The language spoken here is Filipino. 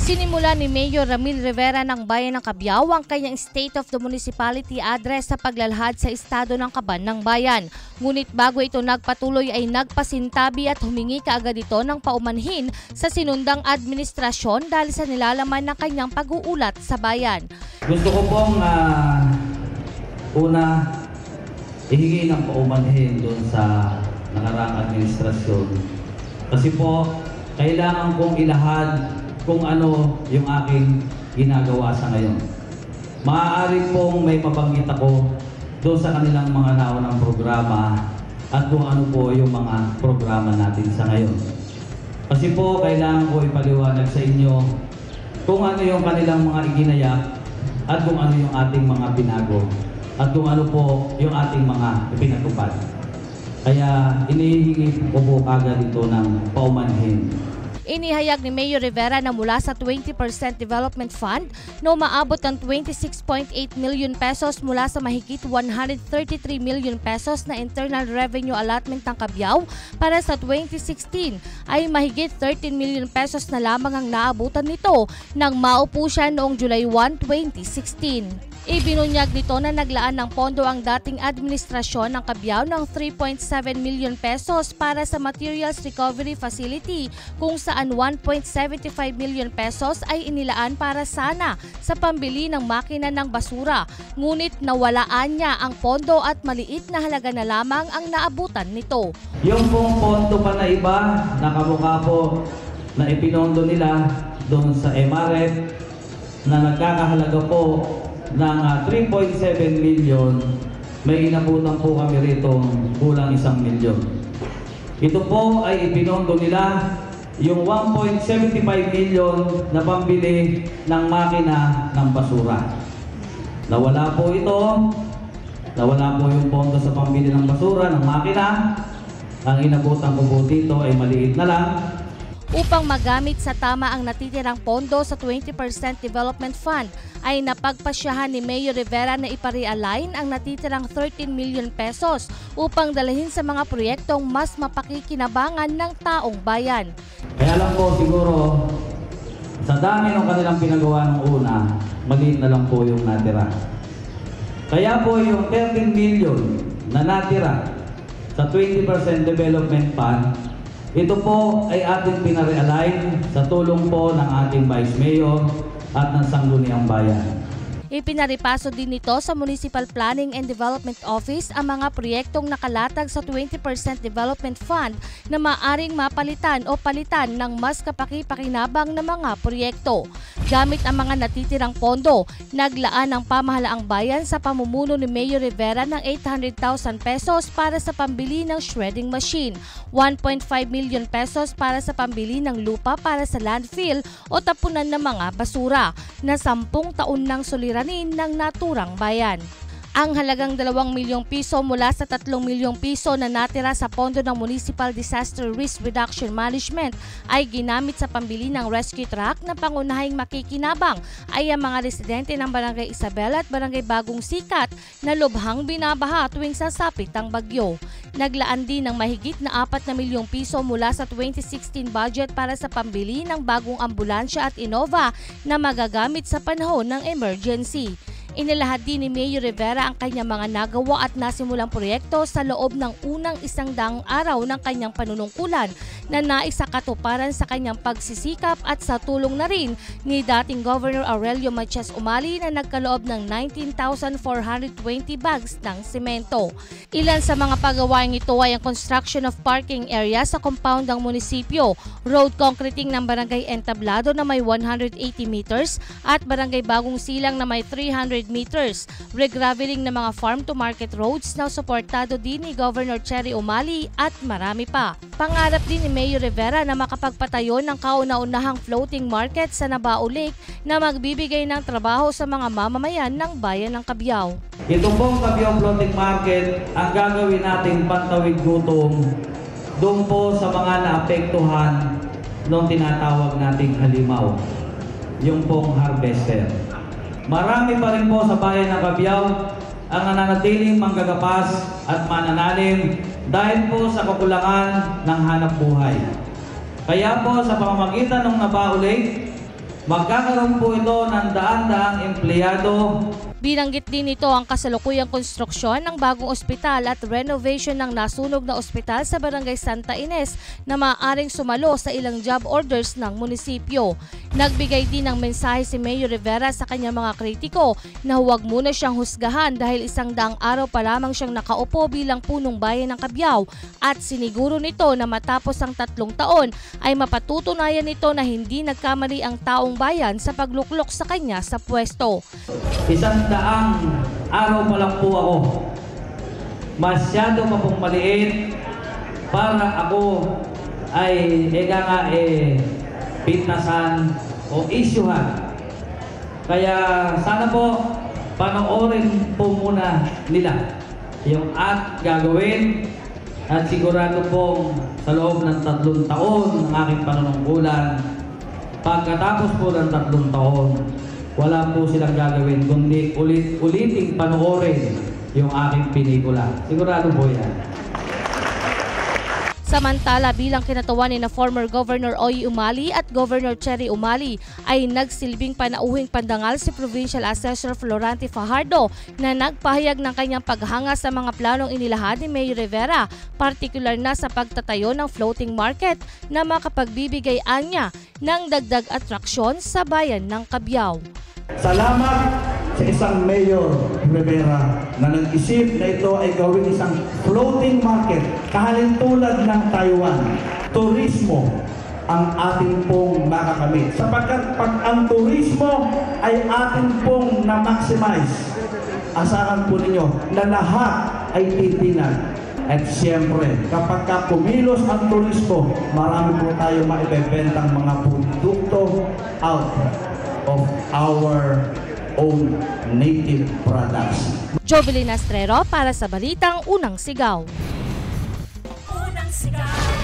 Sinimula ni Mayor Ramil Rivera ng Bayan ng Cabiao ang kanyang State of the Municipality Address sa paglalahad sa estado ng Kaban ng Bayan. Ngunit bago ito nagpatuloy ay nagpasintabi at humingi kaagad ito ng paumanhin sa sinundang administrasyon dahil sa nilalaman ng kanyang pag-uulat sa bayan. Gusto ko pong una ihingi ng paumanhin doon sa nakaraang administrasyon. Kasi po, kailangan kong ilahad kung ano yung aking ginagawa sa ngayon. Maaari pong may mabanggit ako doon sa kanilang mga naunang programa at kung ano po yung mga programa natin sa ngayon. Kasi po, kailangan ko ipaliwanag sa inyo kung ano yung kanilang mga iginayak at kung ano yung ating mga binago at kung ano po yung ating mga ipinatupad. Kaya inihingi ko po kagad ito ng paumanhin. Inihayag ni Mayor Rivera na mula sa 20% Development Fund na umaabot ng 26.8 million pesos mula sa mahigit 133 million pesos na Internal Revenue Allotment ng Cabiao para sa 2016 ay mahigit 13 million pesos na lamang ang naabutan nito nang maupo siya noong July 1, 2016. Ibinunyag nito na naglaan ng pondo ang dating administrasyon ng Cabiao ng 3.7 million pesos para sa Materials Recovery Facility kung saan 1.75 million pesos ay inilaan para sana sa pambili ng makina ng basura. Ngunit nawalaan niya ang pondo at maliit na halaga na lamang ang naabutan nito. Yung pong pondo pa na iba, nakamukha po na ipinondo nila doon sa MRF na nagkakahalaga po ng 3.7 million, may inabutan po kami rito kulang 1 milyon. Ito po ay ipinondo nila yung 1.75 million na pambili ng makina ng basura. Nawala po ito, nawala po yung pondo sa pambili ng basura ng makina. Ang inabutan ko po dito ay maliit na lang. Upang magamit sa tama ang natitirang pondo sa 20% Development Fund, ay napagpasyahan ni Mayor Rivera na iparealign ang natitirang 13 million pesos upang dalhin sa mga proyektong mas mapakikinabangan ng taong bayan. Kaya lang po siguro, sa dami ng kanilang pinagawa ng una, maliit na lang po yung natira. Kaya po yung 13 million na natira sa 20% Development Fund, ito po ay ating pinarealign sa tulong po ng ating Vice Mayor at ng Sangguniang Bayan. Ipinaripaso din nito sa Municipal Planning and Development Office ang mga proyektong nakalatag sa 20% Development Fund na maaring mapalitan o palitan ng mas kapaki-pakinabang na mga proyekto. Gamit ang mga natitirang pondo, naglaan ang pamahalaang bayan sa pamumuno ni Mayor Rivera ng 800,000 pesos para sa pambili ng shredding machine, 1.5 million pesos para sa pambili ng lupa para sa landfill o tapunan ng mga basura, na 10 taon nang suliranin ng naturang bayan. Ang halagang 2 milyong piso mula sa 3 milyong piso na natira sa pondo ng Municipal Disaster Risk Reduction Management ay ginamit sa pambili ng rescue truck na pangunahing makikinabang ay ang mga residente ng Barangay Isabela at Barangay Bagong Sikat na lubhang binabaha tuwing sasapit ang bagyo. Naglaan din ng mahigit na 4 na milyong piso mula sa 2016 budget para sa pambili ng bagong ambulansya at Innova na magagamit sa panahon ng emergency. Inilahad din ni Mayor Rivera ang kanyang mga nagawa at nasimulang proyekto sa loob ng unang 100 araw ng kanyang panunungkulan na naisakatuparan sa kanyang pagsisikap at sa tulong na rin ni dating Governor Aurelio Matias Umali na nagkaloob ng 19,420 bags ng semento. Ilan sa mga pagawaing ito ay ang construction of parking area sa compound ng munisipyo, road concreting ng Barangay Entablado na may 180 meters at Barangay Bagong Silang na may 300 meters, regraveling ng mga farm-to-market roads na suportado din ni Governor Cherry Umali at marami pa. Pangarap din ni Mayor Rivera na makapagpatayo ng kauna-unahang floating market sa Nabao Lake na magbibigay ng trabaho sa mga mamamayan ng bayan ng Cabiao. Ito pong Cabiao Floating Market ang gagawin nating pantawid gutom doon po sa mga naapektuhan nung tinatawag nating halimaw, yung pong harvester. Marami pa rin po sa bayan ng Cabiao ang nananatiling manggagapas at mananalim dahil po sa kakulangan ng hanap buhay. Kaya po sa pamamagitan ng Nabao Lake, Magkakaroon po ito ng daan-daang empleyado. Binanggit din nito ang kasalukuyang konstruksyon ng bagong ospital at renovation ng nasunog na ospital sa Barangay Santa Ines na maaaring sumalo sa ilang job orders ng munisipyo. Nagbigay din ng mensahe si Mayor Rivera sa kanyang mga kritiko na huwag muna siyang husgahan dahil 100 araw pa lamang siyang nakaupo bilang punong bayan ng Cabiao at siniguro nito na matapos ang 3 taon ay mapatutunayan nito na hindi nagkamali ang taong bayan sa pagluklok sa kanya sa pwesto. 100 araw pa lang po ako. Masyado pa pong maliit para ako ay pintasan o isyuhan. Kaya sana po panoorin po muna nila yung gagawin at sigurado pong sa loob ng 3 taon ng aking panunungkulan, pagkatapos po ng 3 taon, wala po silang gagawin kundi uliting panoorin yung aking pelikula. Sigurado po yan. Samantala, bilang kinatawan ni former Governor Oy Umali at Governor Cherry Umali ay nagsilbing panauhing pandangal si Provincial Assessor Florante Fajardo na nagpahayag ng kanyang paghanga sa mga planong inilahad ni Mayor Rivera, partikular na sa pagtatayo ng floating market na makapagbibigay anya ng dagdag atraksyon sa bayan ng Cabiao. Salamat sa isang Mayor Rivera na nag-isip na ito ay gawing isang floating market kahalintulad ng Taiwan. Turismo ang ating pong makakamit. Sapagkat pag ang turismo ay ating pong na-maximize, asahan po ninyo na lahat ay titinan. At siyempre, kapag kumilos ang turismo, marami po tayo maibebentang mga produkto out of our own native products. Jovelyn Astrero para sa Balitang Unang Sigaw. Unang Sigaw.